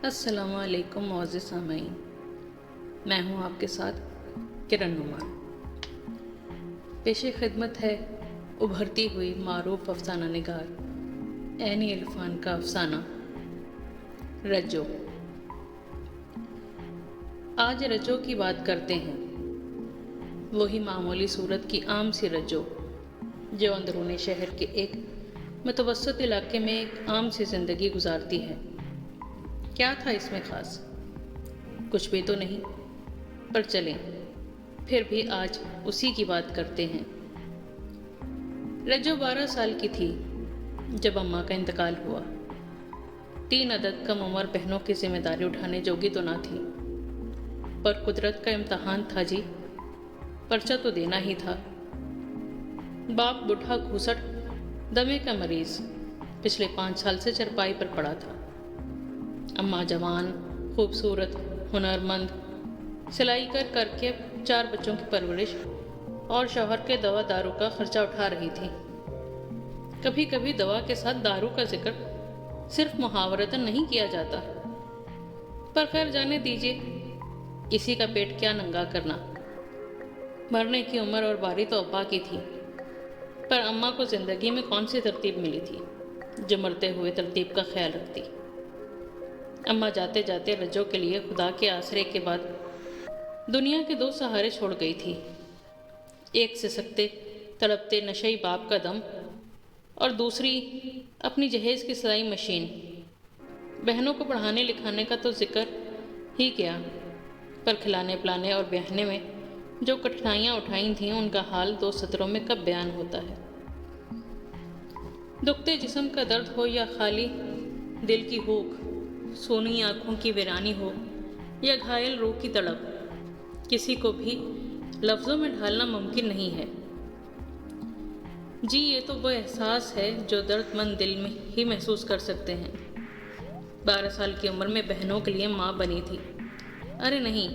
السلام علیکم معزز سامعین، میں ہوں آپ کے ساتھ کرن نعمان۔ پیش خدمت ہے ابھرتی ہوئی معروف افسانہ نگار عینی عرفان کا افسانہ رجو۔ آج رجو کی بات کرتے ہیں، وہی معمولی صورت کی عام سی رجو جو اندرونی شہر کے ایک متوسط علاقے میں ایک عام سی زندگی گزارتی ہے۔ کیا تھا اس میں خاص؟ کچھ بھی تو نہیں، پر چلیں پھر بھی آج اسی کی بات کرتے ہیں۔ رجو 12 سال کی تھی جب اماں کا انتقال ہوا۔ 3 عدد کم عمر بہنوں کی ذمہ داری اٹھانے جوگی تو نہ تھی، پر قدرت کا امتحان تھا جی، پرچہ تو دینا ہی تھا۔ باپ بوڑھا گھوسٹ دمے کا مریض پچھلے 5 سال سے چرپائی پر پڑا تھا۔ اماں جوان، خوبصورت، ہنرمند، سلائی کر کے 4 بچوں کی پرورش اور شوہر کے دوا دارو کا خرچہ اٹھا رہی تھی۔ کبھی کبھی دوا کے ساتھ دارو کا ذکر صرف محاورتاً نہیں کیا جاتا، پر خیر جانے دیجیے، کسی کا پیٹ کیا ننگا کرنا۔ مرنے کی عمر اور باری تو ابا کی تھی، پر اماں کو زندگی میں کون سی ترتیب ملی تھی جو مرتے ہوئے ترتیب کا خیال رکھتی۔ اماں جاتے جاتے رجو کے لیے خدا کے آسرے کے بعد دنیا کے 2 سہارے چھوڑ گئی تھی۔ ایک سسکتے تڑپتے نشئی باپ کا دم، اور دوسری اپنی جہیز کی سلائی مشین۔ بہنوں کو پڑھانے لکھانے کا تو ذکر ہی کیا، پر کھلانے پلانے اور بیاہنے میں جو کٹھنائیاں اٹھائی تھیں ان کا حال 2 سطروں میں کب بیان ہوتا ہے۔ دکھتے جسم کا درد ہو یا خالی دل کی ہوک، سونی آنکھوں کی ویرانی ہو یا گھائل روح کی تڑپ، کسی کو بھی لفظوں میں ڈھالنا ممکن نہیں ہے۔ جی یہ تو وہ احساس ہے جو درد مند دل میں ہی محسوس کر سکتے ہیں۔ 12 سال کی عمر میں بہنوں کے لیے ماں بنی تھی۔ ارے نہیں،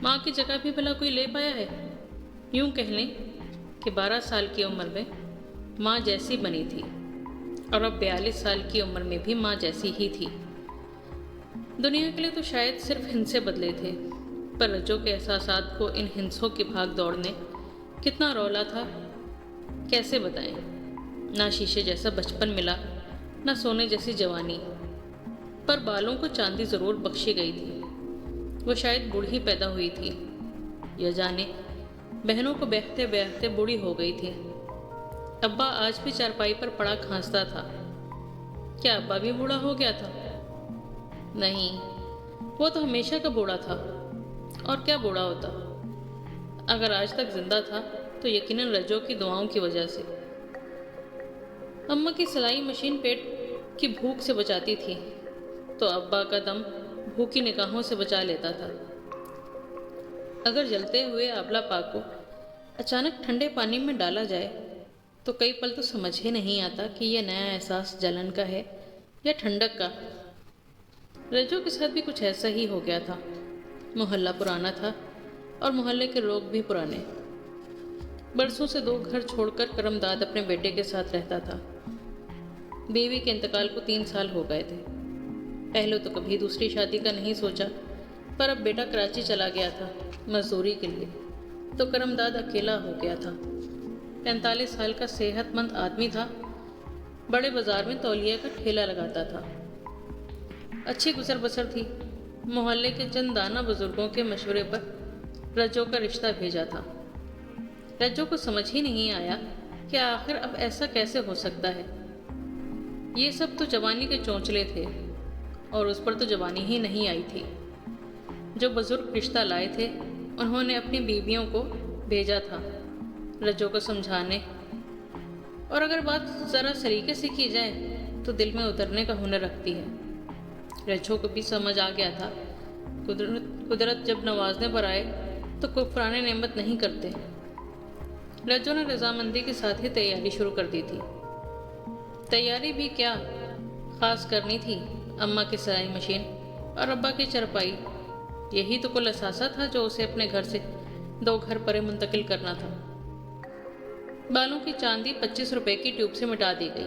ماں کی جگہ بھی بھلا کوئی لے پایا ہے؟ یوں کہہ لیں کہ 12 سال کی عمر میں ماں جیسی بنی تھی، اور اب 42 سال کی عمر میں بھی ماں جیسی ہی تھی۔ دنیا کے لیے تو شاید صرف ہندسے بدلے تھے، پر رجو کے احساسات کو ان ہندسوں کی بھاگ دوڑ نے کتنا رولا تھا کیسے بتائیں۔ نہ شیشے جیسا بچپن ملا، نہ سونے جیسی جوانی، پر بالوں کو چاندی ضرور بخشی گئی تھی۔ وہ شاید بوڑھی پیدا ہوئی تھی، یا جانے بہنوں کو بیاہتے بیاہتے بوڑھی ہو گئی تھی۔ ابا آج بھی چارپائی پر پڑا کھانستا تھا۔ کیا ابا بھی بوڑھا ہو گیا تھا؟ نہیں، وہ تو ہمیشہ کا بوڑھا تھا، اور کیا بوڑھا ہوتا۔ اگر آج تک زندہ تھا تو یقیناً رجو کی دعاؤں کی وجہ سے۔ اماں کی سلائی مشین پیٹ کی بھوک سے بچاتی تھی، تو ابا کا دم بھوکی نگاہوں سے بچا لیتا تھا۔ اگر جلتے ہوئے آبلہ پاک کو اچانک ٹھنڈے پانی میں ڈالا جائے تو کئی پل تو سمجھ ہی نہیں آتا کہ یہ نیا احساس جلن کا ہے یا ٹھنڈک کا۔ رجو کے ساتھ بھی کچھ ایسا ہی ہو گیا تھا۔ محلہ پرانا تھا اور محلے کے لوگ بھی پرانے۔ برسوں سے 2 گھر چھوڑ کر کرم داد اپنے بیٹے کے ساتھ رہتا تھا۔ بیوی کے انتقال کو 3 سال ہو گئے تھے۔ پہلے تو کبھی دوسری شادی کا نہیں سوچا، پر اب بیٹا کراچی چلا گیا تھا مزدوری کے لیے، تو کرم داد اکیلا ہو گیا تھا۔ 45 سال کا صحت مند آدمی تھا، بڑے بازار میں تولیہ کا ٹھیلا لگاتا تھا۔ اچھی گزر بسر تھی۔ محلے کے چند دانہ بزرگوں کے مشورے پر رجو کا رشتہ بھیجا تھا۔ رجو کو سمجھ ہی نہیں آیا کہ آخر اب ایسا کیسے ہو سکتا ہے۔ یہ سب تو جوانی کے چونچلے تھے، اور اس پر تو جوانی ہی نہیں آئی تھی۔ جو بزرگ رشتہ لائے تھے انہوں نے اپنی بیویوں کو بھیجا تھا رجو کو سمجھانے، اور اگر بات ذرا سلیقے سے کی جائے تو دل میں اترنے کا ہنر رکھتی ہے۔ رجو کو بھی سمجھ آ گیا تھا، قدرت جب نوازنے پر آئے تو کفران نعمت نہیں کرتے۔ رجو نے رضامندی کے ساتھ ہی تیاری شروع کر دی تھی۔ تیاری بھی کیا خاص کرنی تھی، اماں کی سلائی مشین اور ابا کی چرپائی، یہی تو کل اثاثہ تھا جو اسے اپنے گھر سے 2 گھر پرے منتقل کرنا تھا۔ بالوں کی چاندی 25 روپے کی ٹیوب سے مٹا دی گئی،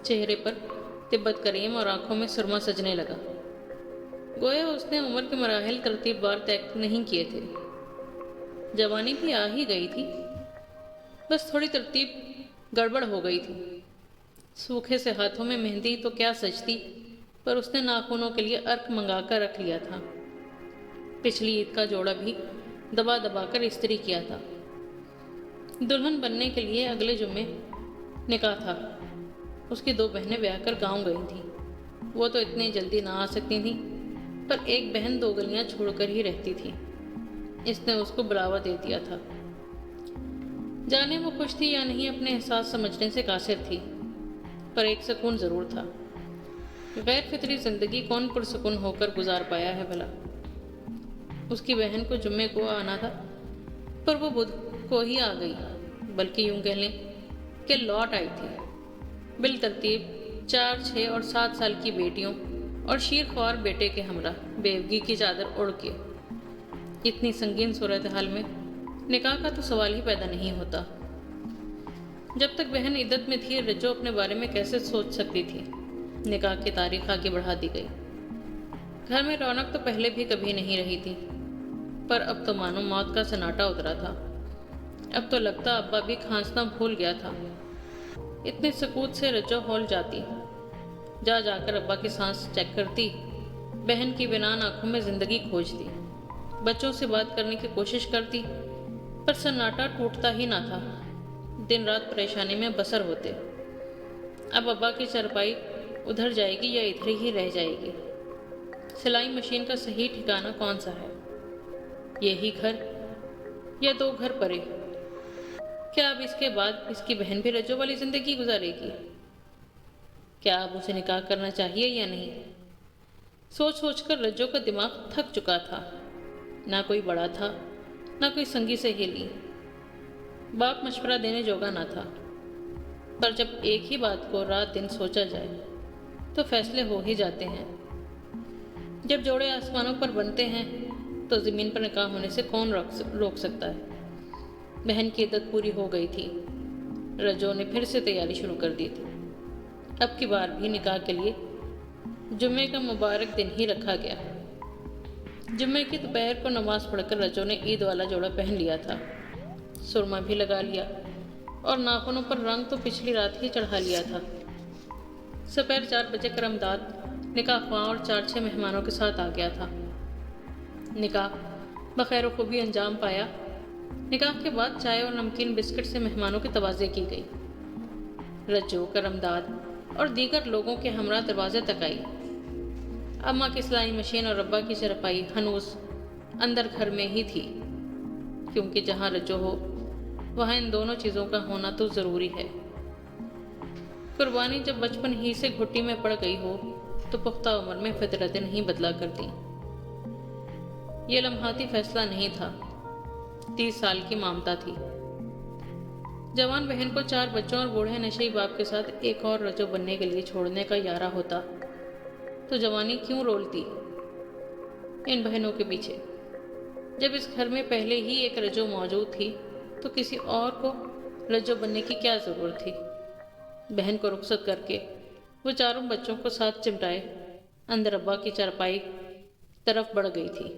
چہرے پر تبت کریم اور آنکھوں میں سرما سجنے لگا۔ گویا اس نے عمر کے مراحل ترتیب بار طے نہیں کیے تھے۔ جوانی بھی آ ہی گئی تھی، بس تھوڑی ترتیب گڑبڑ ہو گئی تھی۔ سوکھے سے ہاتھوں میں مہندی تو کیا سجتی، پر اس نے ناخنوں کے لیے عرق منگا کر رکھ لیا تھا۔ پچھلی عید کا جوڑا بھی دبا دبا کر استری کیا تھا۔ دلہن بننے کے لیے اگلے جمعے نکاح تھا۔ اس کی 2 بہنیں بیاہ کر گاؤں گئی تھیں۔ وہ تو اتنی جلدی نہ آ سکتی تھیں، پر ایک بہن 2 گلیاں چھوڑ کر ہی رہتی تھی۔ اس نے اس کو بلاوا دے دیا تھا۔ جانے وہ خوش تھی یا نہیں اپنے احساس سمجھنے سے قاصر تھی، پر ایک سکون ضرور تھا۔ غیر فطری زندگی کون پرسکون ہو کر گزار پایا ہے بھلا؟ اس کی بہن کو جمعے کو آنا تھا، پر وہ بدھ کو ہی آ گئی، بلکہ یوں کہہ لیں کہ لوٹ آئی تھی، بالترتیب 4، 6 اور 7 سال کی بیٹیوں اور شیر خوار بیٹے کے ہمراہ بیوگی کی چادر اڑ کے۔ اتنی سنگین صورتحال میں نکاح کا تو سوال ہی پیدا نہیں ہوتا۔ جب تک بہن عدت میں تھی، رجو اپنے بارے میں کیسے سوچ سکتی تھی؟ نکاح کی تاریخ آگے بڑھا دی گئی۔ گھر میں رونق تو پہلے بھی کبھی نہیں رہی تھی، پر اب تو مانو موت کا سناٹا اترا تھا۔ اب تو لگتا ابا بھی کھانسنا بھول گیا تھا۔ اتنے سکوت سے رجو ہول جاتی، جا جا کر ابا کی سانس چیک کرتی، بہن کی بنان آنکھوں میں زندگی کھوجتی، بچوں سے بات کرنے کی کوشش کرتی، پر سناٹا ٹوٹتا ہی نہ تھا۔ دن رات پریشانی میں بسر ہوتے۔ اب ابا کی چارپائی ادھر جائے گی یا ادھر ہی رہ جائے گی؟ سلائی مشین کا صحیح ٹھکانہ کون سا ہے؟ یہی گھر یا 2 گھر پرے؟ کیا اب اس کے بعد اس کی بہن بھی رجو والی زندگی گزارے گی؟ کیا اب اسے نکاح کرنا چاہیے یا نہیں؟ سوچ سوچ کر رجو کا دماغ تھک چکا تھا۔ نہ کوئی بڑا تھا، نہ کوئی سنگی سہیلی۔ باپ مشورہ دینے جوگا نہ تھا، پر جب ایک ہی بات کو رات دن سوچا جائے تو فیصلے ہو ہی جاتے ہیں۔ جب جوڑے آسمانوں پر بنتے ہیں تو زمین پر نکاح ہونے سے کون روک سکتا ہے؟ بہن کی عدت پوری ہو گئی تھی۔ رجو نے پھر سے تیاری شروع کر دی تھی۔ اب کی بار بھی نکاح کے لیے جمعے کا مبارک دن ہی رکھا گیا۔ جمعے کی دوپہر کو نماز پڑھ کر رجو نے عید والا جوڑا پہن لیا تھا، سرما بھی لگا لیا، اور ناخنوں پر رنگ تو پچھلی رات ہی چڑھا لیا تھا۔ سپہر 4 بجے کرمداد نکاح خواں اور 4-6 مہمانوں کے ساتھ آ گیا تھا۔ نکاح بخیر و خوبی انجام پایا۔ نکاح کے بعد چائے اور نمکین بسکٹ سے مہمانوں کی توازے کی گئی۔ رجو، کرمداد اور دیگر لوگوں کے ہمراہ دروازے تک آئی۔ اماں کی سلائی مشین اور ابا کی چرپائی ہنوز اندر گھر میں ہی تھی، کیونکہ جہاں رجو ہو وہاں ان دونوں چیزوں کا ہونا تو ضروری ہے۔ قربانی جب بچپن ہی سے گھٹی میں پڑ گئی ہو تو پختہ عمر میں فطرتیں نہیں بدلا کرتی۔ یہ لمحاتی فیصلہ نہیں تھا، 30 سال کی مامتا تھی۔ جوان بہن کو 4 بچوں اور بوڑھے نشئی باپ کے ساتھ ایک اور رجو بننے کے لیے چھوڑنے کا یارہ ہوتا تو جوانی کیوں رولتی ان بہنوں کے پیچھے؟ جب اس گھر میں پہلے ہی ایک رجو موجود تھی تو کسی اور کو رجو بننے کی کیا ضرورت تھی؟ بہن کو رخصت کر کے وہ 4 بچوں کو ساتھ چمٹائے اندر ابا کی چارپائی طرف بڑھ گئی تھی۔